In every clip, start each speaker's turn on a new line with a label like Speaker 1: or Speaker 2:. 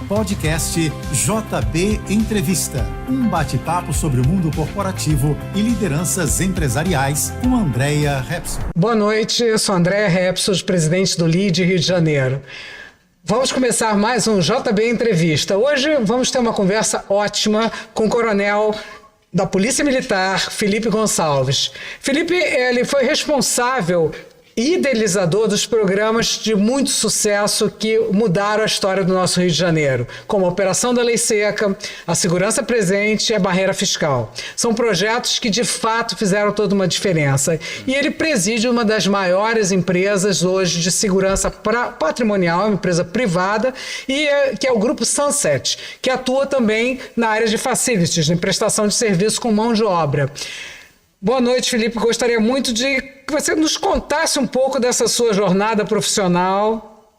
Speaker 1: Podcast JB Entrevista. Um bate-papo sobre o mundo corporativo e lideranças empresariais com Andréa Repson.
Speaker 2: Boa noite, eu sou Andréa Repson, presidente do LEAD Rio de Janeiro. Vamos começar mais um JB Entrevista. Hoje vamos ter uma conversa ótima com o coronel da Polícia Militar, Felipe Gonçalves. Felipe, ele foi responsável e idealizador dos programas de muito sucesso que mudaram a história do nosso Rio de Janeiro, como a Operação da Lei Seca, a Segurança Presente e a Barreira Fiscal. São projetos que, de fato, fizeram toda uma diferença. E ele preside uma das maiores empresas hoje de segurança patrimonial, uma empresa privada, que é o Grupo Sunset, que atua também na área de facilities, em prestação de serviço com mão de obra. Boa noite, Felipe. Gostaria muito de que você nos contasse um pouco dessa sua jornada profissional.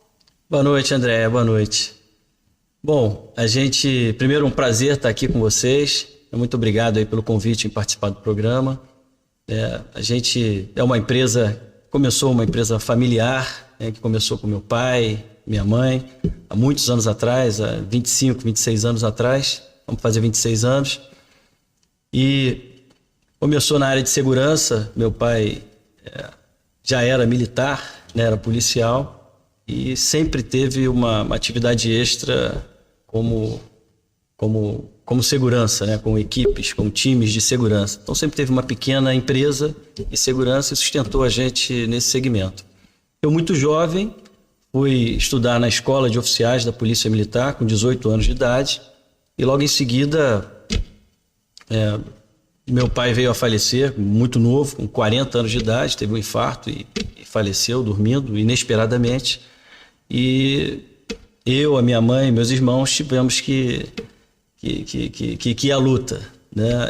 Speaker 3: Boa noite, André. Boa noite. Bom, primeiro um prazer estar aqui com vocês. Muito obrigado aí pelo convite em participar do programa. A gente é uma empresa familiar, que começou com meu pai, minha mãe, há muitos anos atrás, há 25, 26 anos atrás. Vamos fazer 26 anos. E começou na área de segurança. Meu pai já era militar, era policial e sempre teve uma atividade extra como segurança, com equipes, com times de segurança. Então sempre teve uma pequena empresa de segurança e sustentou a gente nesse segmento. Eu, muito jovem, fui estudar na escola de oficiais da Polícia Militar com 18 anos de idade e logo em seguida meu pai veio a falecer muito novo, com 40 anos de idade, teve um infarto e faleceu dormindo inesperadamente. E eu, a minha mãe e meus irmãos tivemos que ir à luta,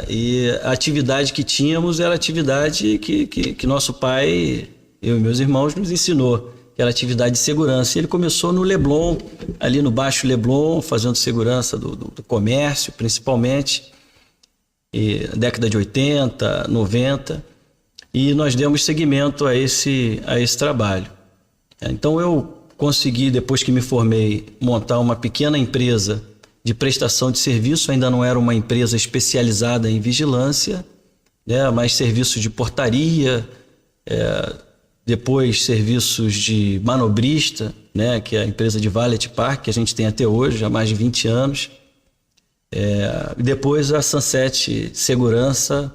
Speaker 3: E a atividade que tínhamos era a atividade que nosso pai, eu e meus irmãos, nos ensinou, que era a atividade de segurança. E ele começou no Leblon, ali no Baixo Leblon, fazendo segurança do comércio, principalmente. Década de 80, 90, e nós demos seguimento a esse trabalho. Então eu consegui, depois que me formei, montar uma pequena empresa de prestação de serviço. Ainda não era uma empresa especializada em vigilância, mas serviços de portaria, depois serviços de manobrista, que é a empresa de Valet Park, que a gente tem até hoje, há mais de 20 anos. Depois a Sunset Segurança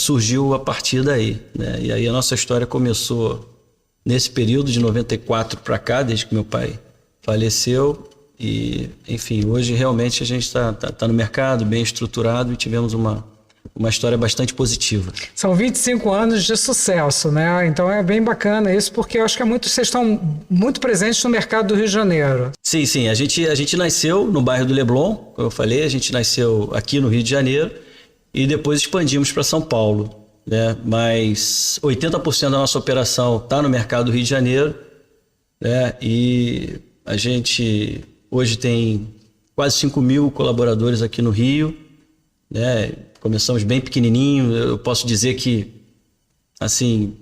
Speaker 3: surgiu a partir daí, E aí a nossa história começou nesse período de 94 para cá, desde que meu pai faleceu. E, enfim, hoje realmente a gente está no mercado, bem estruturado, e tivemos uma história bastante positiva.
Speaker 2: São 25 anos de sucesso, Então é bem bacana isso, porque eu acho que vocês estão muito presentes no mercado do Rio de Janeiro.
Speaker 3: Sim. A gente nasceu no bairro do Leblon, como eu falei, a gente nasceu aqui no Rio de Janeiro e depois expandimos para São Paulo, Mas 80% da nossa operação está no mercado do Rio de Janeiro, E a gente hoje tem quase 5 mil colaboradores aqui no Rio, Começamos bem pequenininho. Eu posso dizer que, assim,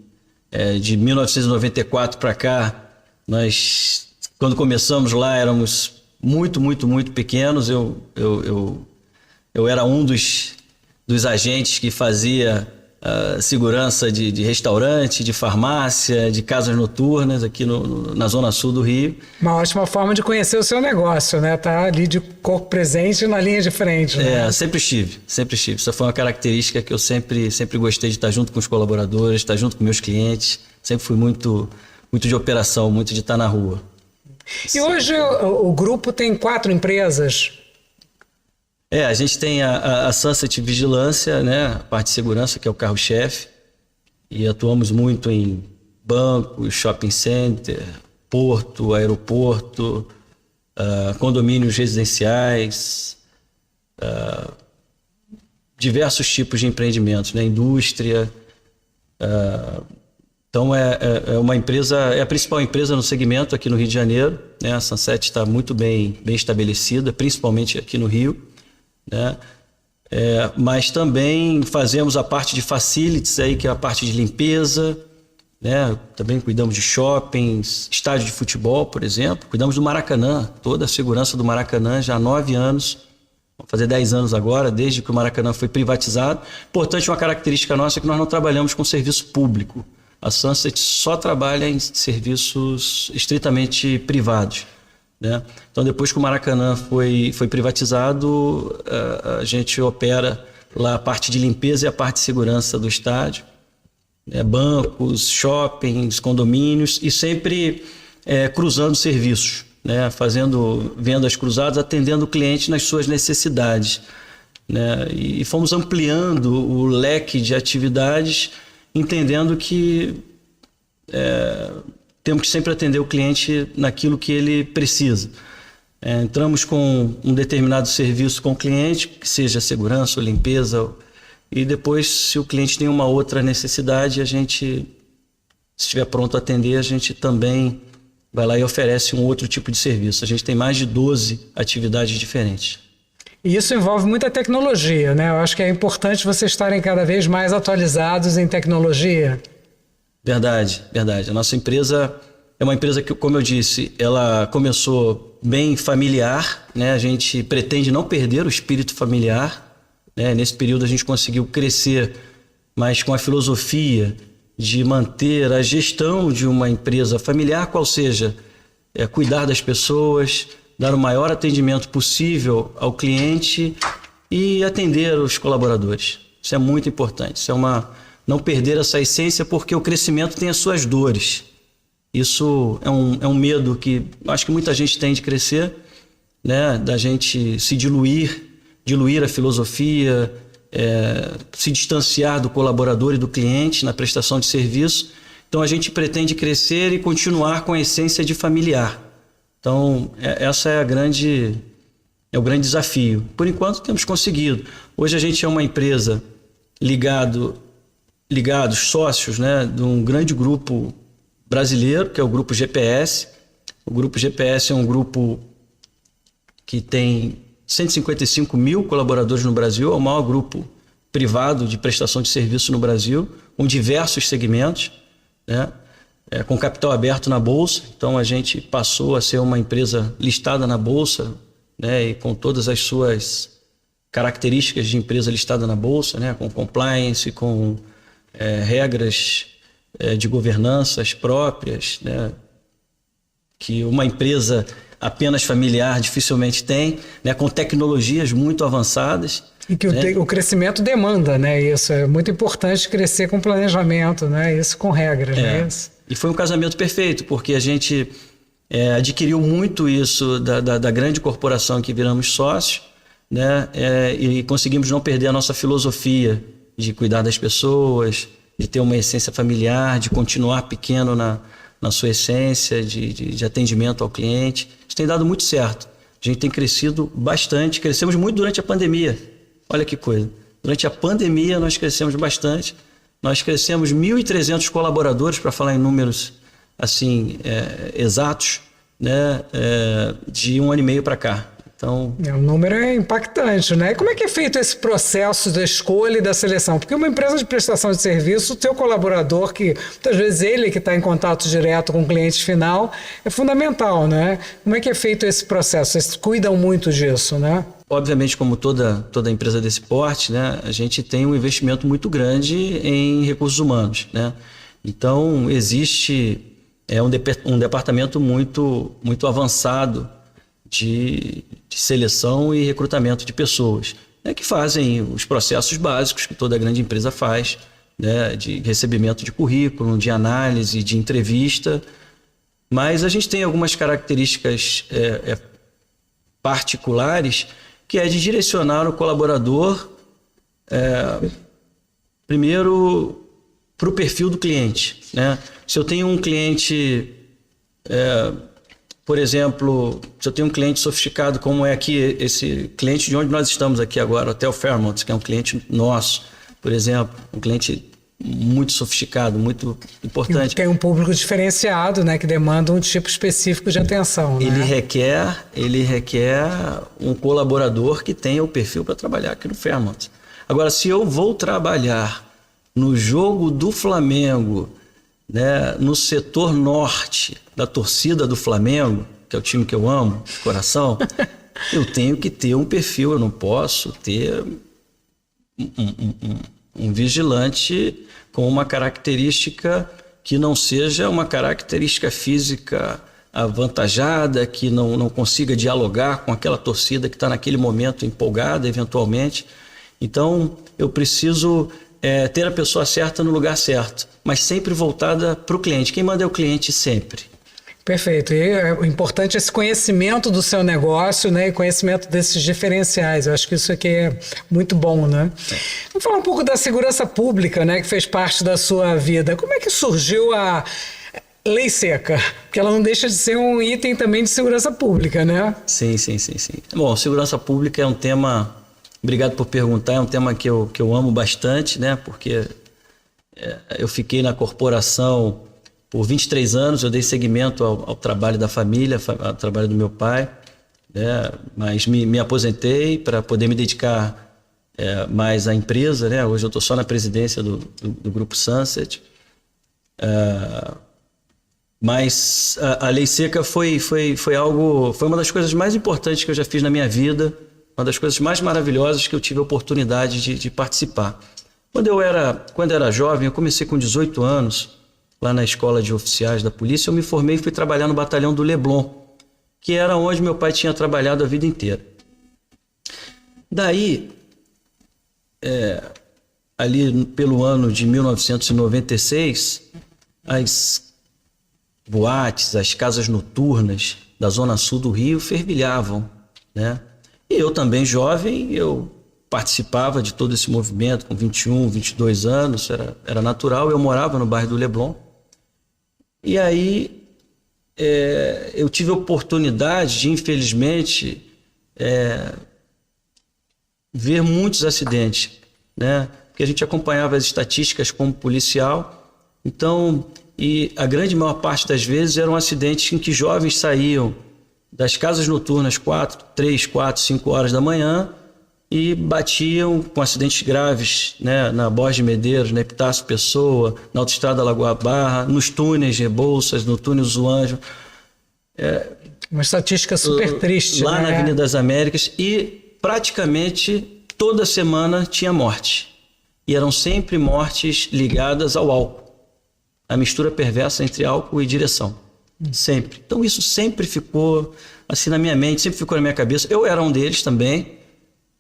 Speaker 3: de 1994 para cá, nós, quando começamos lá, éramos muito, muito, muito pequenos. Eu era um dos agentes que fazia segurança de restaurante, de farmácia, de casas noturnas aqui na Zona Sul do Rio.
Speaker 2: Uma ótima forma de conhecer o seu negócio, Tá ali de corpo presente na linha de frente,
Speaker 3: Sempre estive. Essa foi uma característica que eu sempre gostei de estar junto com os colaboradores, estar junto com meus clientes. Sempre fui muito de operação, muito de estar na rua.
Speaker 2: E hoje o grupo tem 4 empresas.
Speaker 3: A gente tem a Sunset Vigilância, a parte de segurança, que é o carro-chefe, e atuamos muito em bancos, shopping center, porto, aeroporto, condomínios residenciais, diversos tipos de empreendimentos, indústria. Então é uma empresa, é a principal empresa no segmento aqui no Rio de Janeiro, A Sunset está muito bem estabelecida, principalmente aqui no Rio. Mas também fazemos a parte de facilities, que é a parte de limpeza, né? Também cuidamos de shoppings, estádio de futebol, por exemplo. Cuidamos do Maracanã, toda a segurança do Maracanã já há 9 anos. Vamos fazer 10 anos agora, desde que o Maracanã foi privatizado. Importante, uma característica nossa é que nós não trabalhamos com serviço público. A Sunset só trabalha em serviços estritamente privados, né? Então, depois que o Maracanã foi privatizado, a gente opera lá a parte de limpeza e a parte de segurança do estádio, né? Bancos, shoppings, condomínios, e sempre cruzando serviços, né? Fazendo vendas cruzadas, atendendo o cliente nas suas necessidades, né? E fomos ampliando o leque de atividades, entendendo que temos que sempre atender o cliente naquilo que ele precisa. Entramos com um determinado serviço com o cliente, que seja segurança ou limpeza, e depois, se o cliente tem uma outra necessidade, a gente, se estiver pronto a atender, a gente também vai lá e oferece um outro tipo de serviço. A gente tem mais de 12 atividades diferentes.
Speaker 2: E isso envolve muita tecnologia, né? Eu acho que é importante vocês estarem cada vez mais atualizados em tecnologia.
Speaker 3: Verdade, verdade. A nossa empresa é uma empresa que, como eu disse, ela começou bem familiar, né? A gente pretende não perder o espírito familiar, né? Nesse período a gente conseguiu crescer, mas com a filosofia de manter a gestão de uma empresa familiar, qual seja, cuidar das pessoas, dar o maior atendimento possível ao cliente e atender os colaboradores. Isso é muito importante. Isso não perder essa essência, porque o crescimento tem as suas dores. Isso é um medo que acho que muita gente tem de crescer, né? Da gente se diluir a filosofia, se distanciar do colaborador e do cliente na prestação de serviço. Então a gente pretende crescer e continuar com a essência de familiar. Então essa é o grande desafio. Por enquanto temos conseguido. Hoje a gente é uma empresa ligados sócios, né, de um grande grupo brasileiro, que é o Grupo GPS. O Grupo GPS é um grupo que tem 155 mil colaboradores no Brasil, é o maior grupo privado de prestação de serviço no Brasil, com diversos segmentos, né, com capital aberto na Bolsa. Então a gente passou a ser uma empresa listada na Bolsa, né, e com todas as suas características de empresa listada na Bolsa, né, com compliance, com regras de governanças próprias, né, que uma empresa apenas familiar dificilmente tem, né, com tecnologias muito avançadas.
Speaker 2: E que o crescimento demanda, né? Isso é muito importante, crescer com planejamento, né? Isso com regras, né? Isso.
Speaker 3: E foi um casamento perfeito, porque a gente adquiriu muito isso da grande corporação que viramos sócios, né? E conseguimos não perder a nossa filosofia de cuidar das pessoas, de ter uma essência familiar, de continuar pequeno na sua essência, de atendimento ao cliente. Isso tem dado muito certo. A gente tem crescido bastante, crescemos muito durante a pandemia. Olha que coisa. Durante a pandemia nós crescemos bastante. Nós crescemos 1.300 colaboradores, para falar em números assim, exatos, né? De 1 ano e meio para cá. Então,
Speaker 2: o número é impactante, né? E como é que é feito esse processo da escolha e da seleção? Porque uma empresa de prestação de serviço, o teu colaborador, que muitas vezes ele que está em contato direto com o cliente final, é fundamental, né? Como é que é feito esse processo? Vocês cuidam muito disso, né?
Speaker 3: Obviamente, como toda empresa desse porte, né, a gente tem um investimento muito grande em recursos humanos, né? Então, existe um departamento muito, muito avançado de seleção e recrutamento de pessoas, né, que fazem os processos básicos que toda grande empresa faz, né, de recebimento de currículo, de análise, de entrevista. Mas a gente tem algumas características particulares, que é de direcionar o colaborador primeiro para o perfil do cliente, né? Se eu tenho um cliente, por exemplo, se eu tenho um cliente sofisticado, como é aqui esse cliente de onde nós estamos aqui agora, o Hotel Fairmont, que é um cliente nosso, por exemplo, um cliente muito sofisticado, muito importante.
Speaker 2: Tem um público diferenciado, né, que demanda um tipo específico de atenção, né?
Speaker 3: Ele requer um colaborador que tenha o perfil para trabalhar aqui no Fairmont. Agora, se eu vou trabalhar no jogo do Flamengo né, no setor norte da torcida do Flamengo, que é o time que eu amo, de coração, eu tenho que ter um perfil, eu não posso ter um vigilante com uma característica que não seja uma característica física avantajada, que não consiga dialogar com aquela torcida que está naquele momento empolgada, eventualmente. Então, eu preciso ter a pessoa certa no lugar certo, mas sempre voltada para o cliente. Quem manda é o cliente sempre.
Speaker 2: Perfeito. E o importante é esse conhecimento do seu negócio, né? E conhecimento desses diferenciais. Eu acho que isso aqui é muito bom, né? Vamos falar um pouco da segurança pública, né? Que fez parte da sua vida. Como é que surgiu a lei seca? Porque ela não deixa de ser um item também de segurança pública, né?
Speaker 3: Sim. Bom, segurança pública é um tema... Obrigado por perguntar. É um tema que eu amo bastante, né? Porque eu fiquei na corporação por 23 anos, eu dei seguimento ao trabalho da família, ao trabalho do meu pai, né? Mas me aposentei para poder me dedicar mais à empresa, né? Hoje eu estou só na presidência do Grupo Sunset. Mas a lei seca foi uma das coisas mais importantes que eu já fiz na minha vida, uma das coisas mais maravilhosas que eu tive a oportunidade de participar. Quando eu era jovem, eu comecei com 18 anos, lá na escola de oficiais da polícia, eu me formei e fui trabalhar no batalhão do Leblon, que era onde meu pai tinha trabalhado a vida inteira. Daí, ali pelo ano de 1996, as boates, as casas noturnas da zona sul do Rio fervilhavam, né? E eu também jovem, eu participava de todo esse movimento com 21, 22 anos, era natural, eu morava no bairro do Leblon. E aí eu tive a oportunidade de, infelizmente, ver muitos acidentes, né? Porque a gente acompanhava as estatísticas como policial, então, e a grande maior parte das vezes eram acidentes em que jovens saíam das casas noturnas 3, 4, 5 horas da manhã e batiam com acidentes graves, né, na Borges de Medeiros, na Epitácio Pessoa, na Autoestrada Lagoa Barra, nos túneis Rebouças, no túnel Zoanjo.
Speaker 2: Uma estatística super triste,
Speaker 3: lá,
Speaker 2: né?
Speaker 3: na Avenida das Américas, e praticamente toda semana tinha morte. E eram sempre mortes ligadas ao álcool. A mistura perversa entre álcool e direção. Sempre. Então isso sempre ficou assim na minha mente, sempre ficou na minha cabeça. Eu era um deles também.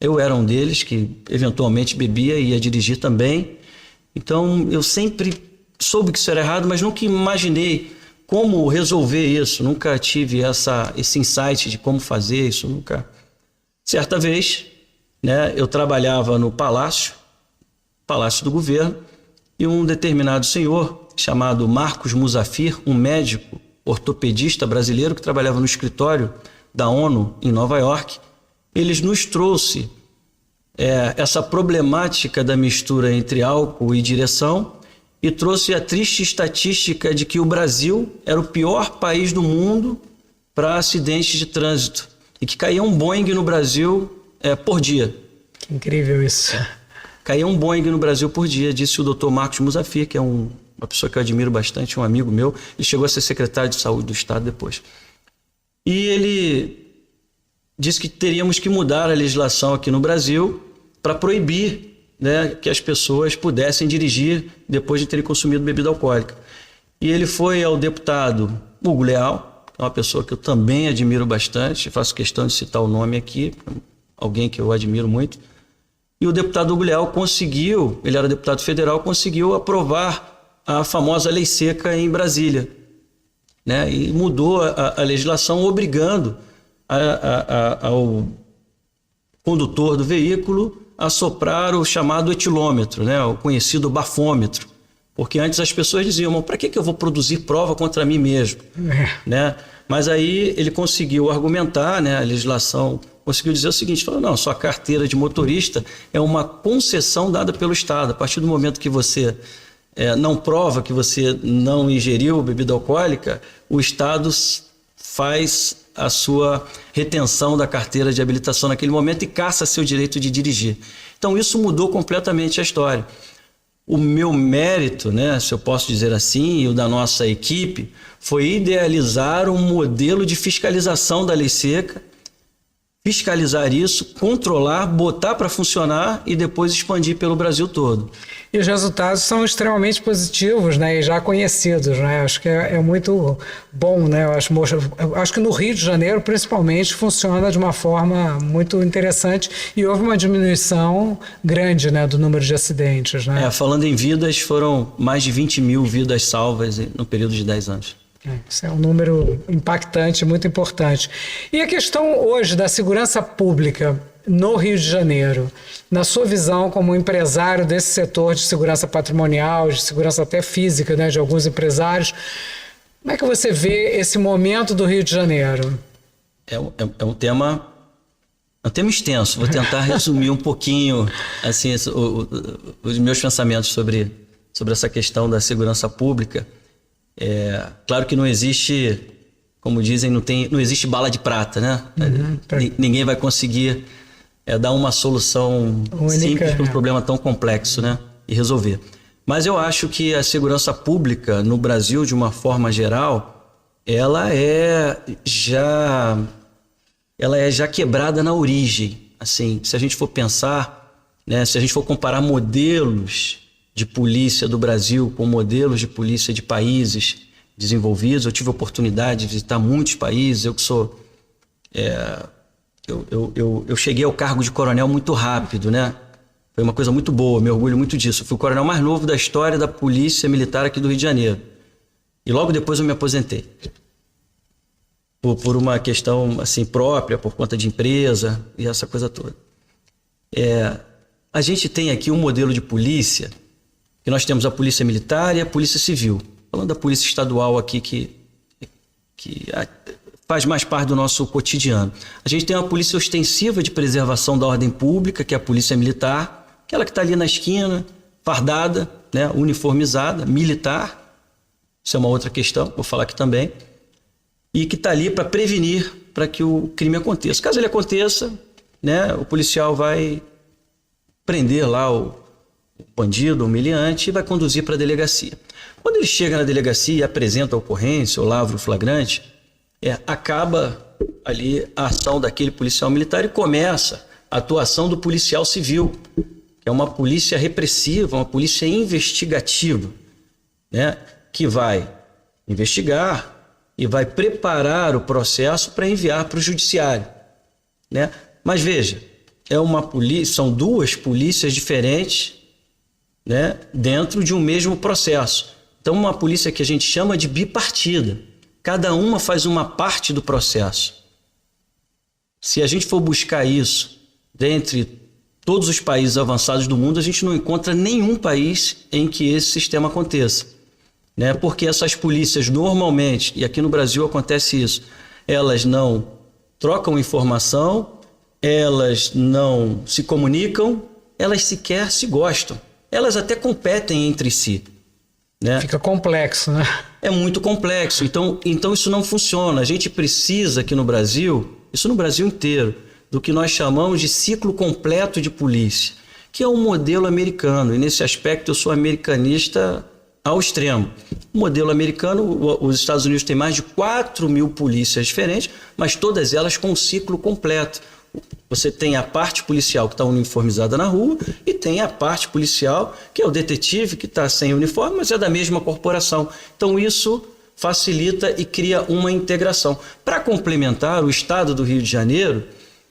Speaker 3: Eu era um deles que eventualmente bebia e ia dirigir também. Então eu sempre soube que isso era errado, mas nunca imaginei como resolver isso. Nunca tive esse insight de como fazer isso, nunca. Certa vez, né, eu trabalhava no Palácio do Governo, e um determinado senhor chamado Marcos Musafir, um médico ortopedista brasileiro que trabalhava no escritório da ONU em Nova York, ele nos trouxe essa problemática da mistura entre álcool e direção e trouxe a triste estatística de que o Brasil era o pior país do mundo para acidentes de trânsito e que caía um Boeing no Brasil por dia.
Speaker 2: Que incrível isso.
Speaker 3: Caía um Boeing no Brasil por dia, disse o Dr. Marcos Musafir, que é uma pessoa que eu admiro bastante, um amigo meu. Ele chegou a ser secretário de saúde do Estado depois. E ele disse que teríamos que mudar a legislação aqui no Brasil para proibir, né, que as pessoas pudessem dirigir depois de terem consumido bebida alcoólica. E ele foi ao deputado Hugo Leal, que é uma pessoa que eu também admiro bastante, faço questão de citar o nome aqui, alguém que eu admiro muito. E o deputado Hugo Leal conseguiu, ele era deputado federal, conseguiu aprovar a famosa lei seca em Brasília, né? E mudou a legislação obrigando ao condutor do veículo a soprar o chamado etilômetro, né? O conhecido bafômetro. Porque antes as pessoas diziam, para que eu vou produzir prova contra mim mesmo? Né? Mas aí ele conseguiu argumentar, né? A legislação conseguiu dizer o seguinte, falou, não, sua carteira de motorista é uma concessão dada pelo Estado. A partir do momento que você não prova que você não ingeriu bebida alcoólica, o Estado faz a sua retenção da carteira de habilitação naquele momento e caça seu direito de dirigir. Então isso mudou completamente a história. o meu mérito, né, se eu posso dizer assim, e o da nossa equipe, foi idealizar um modelo de fiscalização da lei seca, fiscalizar isso, controlar, botar para funcionar e depois expandir pelo Brasil todo.
Speaker 2: E os resultados são extremamente positivos, né, e já conhecidos, né? Acho que é muito bom, né? Eu acho que no Rio de Janeiro, principalmente, funciona de uma forma muito interessante e houve uma diminuição grande, né, do número de acidentes, né?
Speaker 3: Falando em vidas, foram mais de 20 mil vidas salvas no período de 10 anos.
Speaker 2: Isso é um número impactante, muito importante. E a questão hoje da segurança pública no Rio de Janeiro, na sua visão como empresário desse setor de segurança patrimonial, de segurança até física, né, de alguns empresários, como é que você vê esse momento do Rio de Janeiro?
Speaker 3: É um tema extenso. Vou tentar resumir um pouquinho assim, os meus pensamentos sobre essa questão da segurança pública. Claro que não existe, como dizem, não existe bala de prata, né? Ninguém vai conseguir dar uma solução simples para um problema tão complexo, né? E resolver. Mas eu acho que a segurança pública no Brasil, de uma forma geral, ela é já quebrada na origem. Assim, se a gente for pensar, né? Se a gente for comparar modelos de polícia do Brasil com modelos de polícia de países desenvolvidos. Eu tive a oportunidade de visitar muitos países. Eu que sou... Eu cheguei ao cargo de coronel muito rápido, né? Foi uma coisa muito boa, me orgulho muito disso. Eu fui o coronel mais novo da história da Polícia Militar aqui do Rio de Janeiro. E logo depois eu me aposentei. Por uma questão assim, própria, por conta de empresa e essa coisa toda. A gente tem aqui um modelo de polícia, que nós temos a Polícia Militar e a Polícia Civil. Falando da Polícia Estadual aqui, que faz mais parte do nosso cotidiano. A gente tem uma polícia ostensiva de preservação da ordem pública, que é a Polícia Militar, aquela que está ali na esquina, fardada, né, uniformizada, militar. Isso é uma outra questão, vou falar aqui também. E que está ali para prevenir, para que o crime aconteça. Caso ele aconteça, né, o policial vai prender lá o bandido, o humilhante, e vai conduzir para a delegacia. Quando ele chega na delegacia e apresenta a ocorrência, ou lavra o flagrante, acaba ali a ação daquele policial militar e começa a atuação do policial civil, que é uma polícia repressiva, uma polícia investigativa, né, que vai investigar e vai preparar o processo para enviar para o judiciário, né? Mas veja, são duas polícias diferentes, né, dentro de um mesmo processo. Então, uma polícia que a gente chama de bipartida. Cada uma faz uma parte do processo. Se a gente for buscar isso dentre todos os países avançados do mundo, a gente não encontra nenhum país em que esse sistema aconteça, né? Porque essas polícias normalmente, e aqui no Brasil acontece isso, elas não trocam informação, elas não se comunicam, elas sequer se gostam. Elas até competem entre si, né?
Speaker 2: Fica complexo, né?
Speaker 3: É muito complexo. Então isso não funciona. A gente precisa aqui no Brasil, isso no Brasil inteiro, do que nós chamamos de ciclo completo de polícia, que é um modelo americano. E nesse aspecto eu sou americanista ao extremo. O modelo americano, os Estados Unidos têm mais de 4.000 polícias diferentes, mas todas elas com um ciclo completo. Você tem a parte policial que está uniformizada na rua e tem a parte policial que é o detetive que está sem uniforme, mas é da mesma corporação. Então isso facilita e cria uma integração. Para complementar, o estado do Rio de Janeiro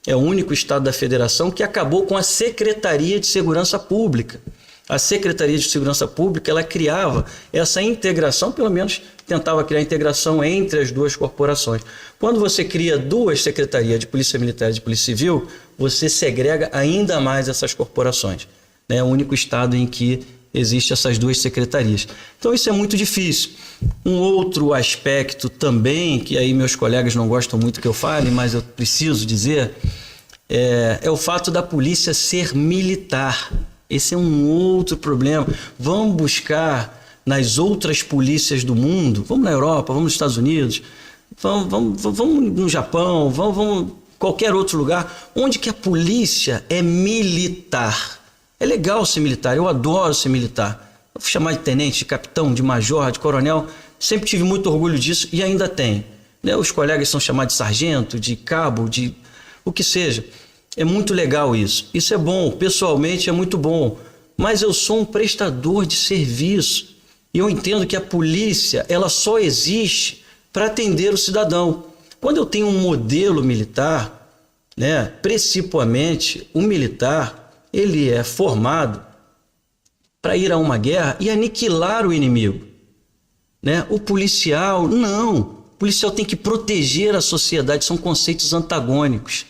Speaker 3: é o único estado da federação que acabou com a Secretaria de Segurança Pública. A Secretaria de Segurança Pública, ela criava essa integração, pelo menos tentava criar integração entre as duas corporações. Quando você cria duas secretarias, de Polícia Militar e de Polícia Civil, você segrega ainda mais essas corporações. É o único estado em que existem essas duas secretarias. Então isso é muito difícil. Um outro aspecto também, que aí meus colegas não gostam muito que eu fale, mas eu preciso dizer, é o fato da polícia ser militar. Esse é um outro problema. Vamos buscar nas outras polícias do mundo, vamos na Europa, vamos nos Estados Unidos, vamos no Japão, vamos qualquer outro lugar, onde que a polícia é militar. É legal ser militar, eu adoro ser militar. Eu fui chamar de tenente, de capitão, de major, de coronel. Sempre tive muito orgulho disso e ainda tenho. Né? Os colegas são chamados de sargento, de cabo, de o que seja. É muito legal isso. Isso é bom, pessoalmente é muito bom. Mas eu sou um prestador de serviço. E eu entendo que a polícia, ela só existe para atender o cidadão. Quando eu tenho um modelo militar, né, principalmente o militar, ele é formado para ir a uma guerra e aniquilar o inimigo. Né? O policial, não. O policial tem que proteger a sociedade, são conceitos antagônicos.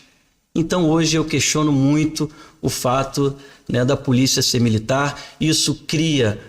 Speaker 3: Então hoje eu questiono muito o fato, né, da polícia ser militar. Isso cria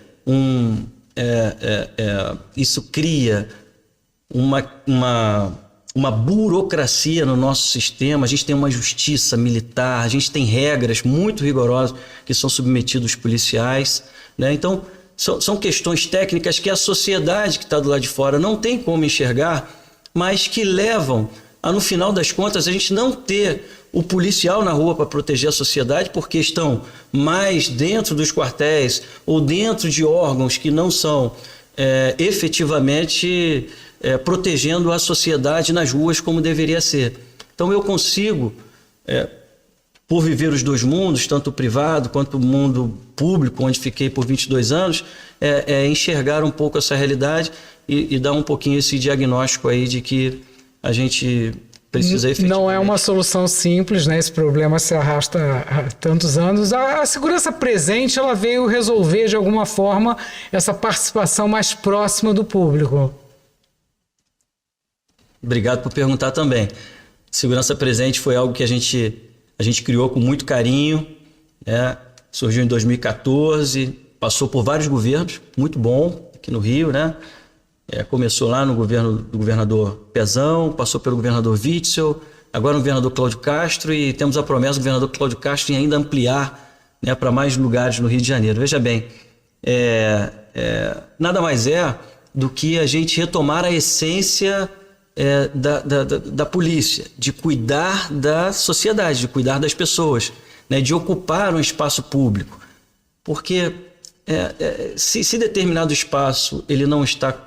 Speaker 3: uma burocracia no nosso sistema. A gente tem uma justiça militar, a gente tem regras muito rigorosas que são submetidos aos policiais, né? Então são questões técnicas que a sociedade que está do lado de fora não tem como enxergar, mas que levam a, no final das contas, a gente não ter o policial na rua para proteger a sociedade, porque estão mais dentro dos quartéis ou dentro de órgãos que não são efetivamente protegendo a sociedade nas ruas como deveria ser. Então eu consigo, por viver os dois mundos, tanto o privado quanto o mundo público, onde fiquei por 22 anos, enxergar um pouco essa realidade e dar um pouquinho esse diagnóstico aí de que a gente precisa efetivamente...
Speaker 2: Não é uma solução simples, né? Esse problema se arrasta há tantos anos. A segurança presente, ela veio resolver de alguma forma essa participação mais próxima do público.
Speaker 3: Obrigado por perguntar também. Segurança presente foi algo que a gente criou com muito carinho, né? Surgiu em 2014, passou por vários governos, muito bom, aqui no Rio, né? Começou lá no governo do governador Pezão, passou pelo governador Witzel, agora no governador Cláudio Castro, e temos a promessa do governador Cláudio Castro em ainda ampliar, né, para mais lugares no Rio de Janeiro. Veja bem, nada mais é do que a gente retomar a essência da polícia, de cuidar da sociedade, de cuidar das pessoas, né, de ocupar um espaço público. Porque se determinado espaço ele não está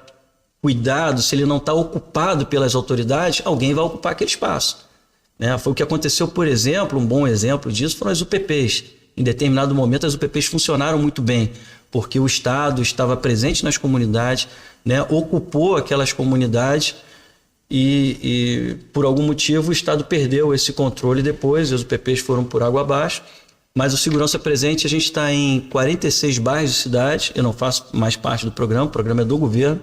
Speaker 3: cuidado, se ele não está ocupado pelas autoridades, alguém vai ocupar aquele espaço. Né? Foi o que aconteceu, por exemplo, um bom exemplo disso foram as UPPs. Em determinado momento as UPPs funcionaram muito bem, porque o Estado estava presente nas comunidades, né? Ocupou aquelas comunidades e por algum motivo o Estado perdeu esse controle depois, as UPPs foram por água abaixo. Mas o Segurança Presente, a gente está em 46 bairros de cidade, eu não faço mais parte do programa, o programa é do governo,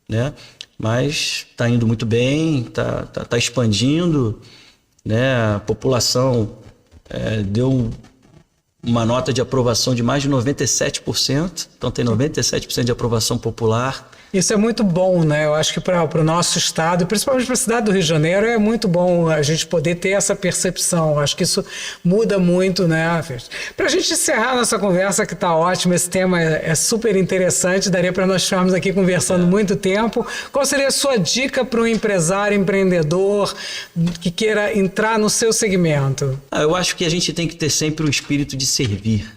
Speaker 3: né? Mas está indo muito bem, está expandindo, né? A população deu uma nota de aprovação de mais de 97%, então tem 97% de aprovação popular.
Speaker 2: Isso é muito bom, né? Eu acho que para o nosso estado, e principalmente para a cidade do Rio de Janeiro, é muito bom a gente poder ter essa percepção. Eu acho que isso muda muito, né? Para a gente encerrar nossa conversa, que está ótima, esse tema é super interessante, daria para nós ficarmos aqui conversando muito tempo. Qual seria a sua dica para um empresário, empreendedor que queira entrar no seu segmento?
Speaker 3: Eu acho que a gente tem que ter sempre o espírito de servir,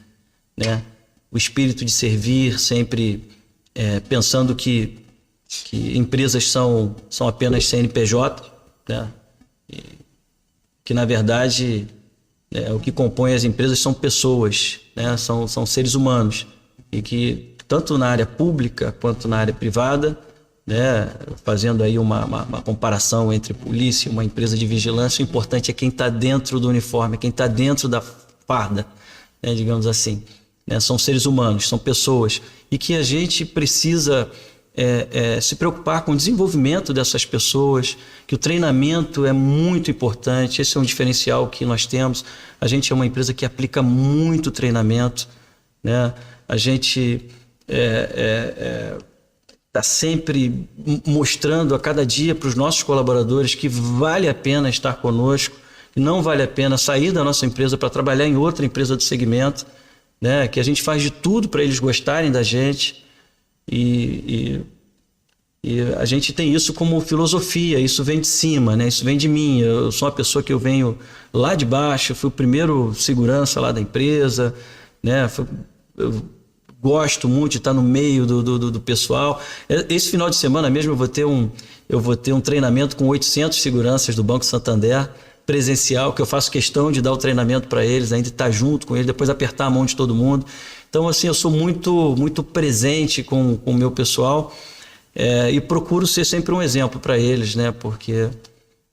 Speaker 3: né? O espírito de servir sempre... pensando que empresas são apenas CNPJ, né? E que na verdade o que compõe as empresas são pessoas, né? São seres humanos, e que tanto na área pública quanto na área privada, né? Fazendo aí uma comparação entre polícia e uma empresa de vigilância, o importante é quem está dentro do uniforme, quem está dentro da farda, né? Digamos assim. São seres humanos, são pessoas, e que a gente precisa se preocupar com o desenvolvimento dessas pessoas, que o treinamento é muito importante. Esse é um diferencial que nós temos. A gente é uma empresa que aplica muito treinamento, né? A gente está sempre mostrando a cada dia para os nossos colaboradores que vale a pena estar conosco, que não vale a pena sair da nossa empresa para trabalhar em outra empresa do segmento, né? Que a gente faz de tudo para eles gostarem da gente, e a gente tem isso como filosofia. Isso vem de cima, né? Isso vem de mim. Eu sou uma pessoa que eu venho lá de baixo, eu fui o primeiro segurança lá da empresa, né? Eu gosto muito de estar no meio do pessoal. Esse final de semana mesmo eu vou ter um treinamento com 800 seguranças do Banco Santander, presencial, que eu faço questão de dar o treinamento para eles, ainda estar junto com eles, depois apertar a mão de todo mundo. Então, assim, eu sou muito presente com o meu pessoal e procuro ser sempre um exemplo para eles, né? Porque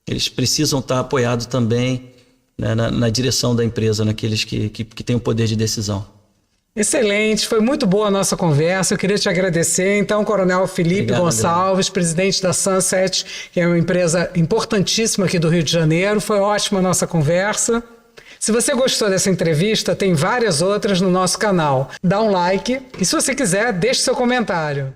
Speaker 3: eles precisam estar apoiados também, né, na direção da empresa, naqueles que têm o poder de decisão.
Speaker 2: Excelente, foi muito boa a nossa conversa. Eu queria te agradecer. Então, Coronel Felipe
Speaker 3: Obrigado,
Speaker 2: Gonçalves, presidente da Sunset, que é uma empresa importantíssima aqui do Rio de Janeiro. Foi ótima a nossa conversa. Se você gostou dessa entrevista, tem várias outras no nosso canal. Dá um like e, se você quiser, deixe seu comentário.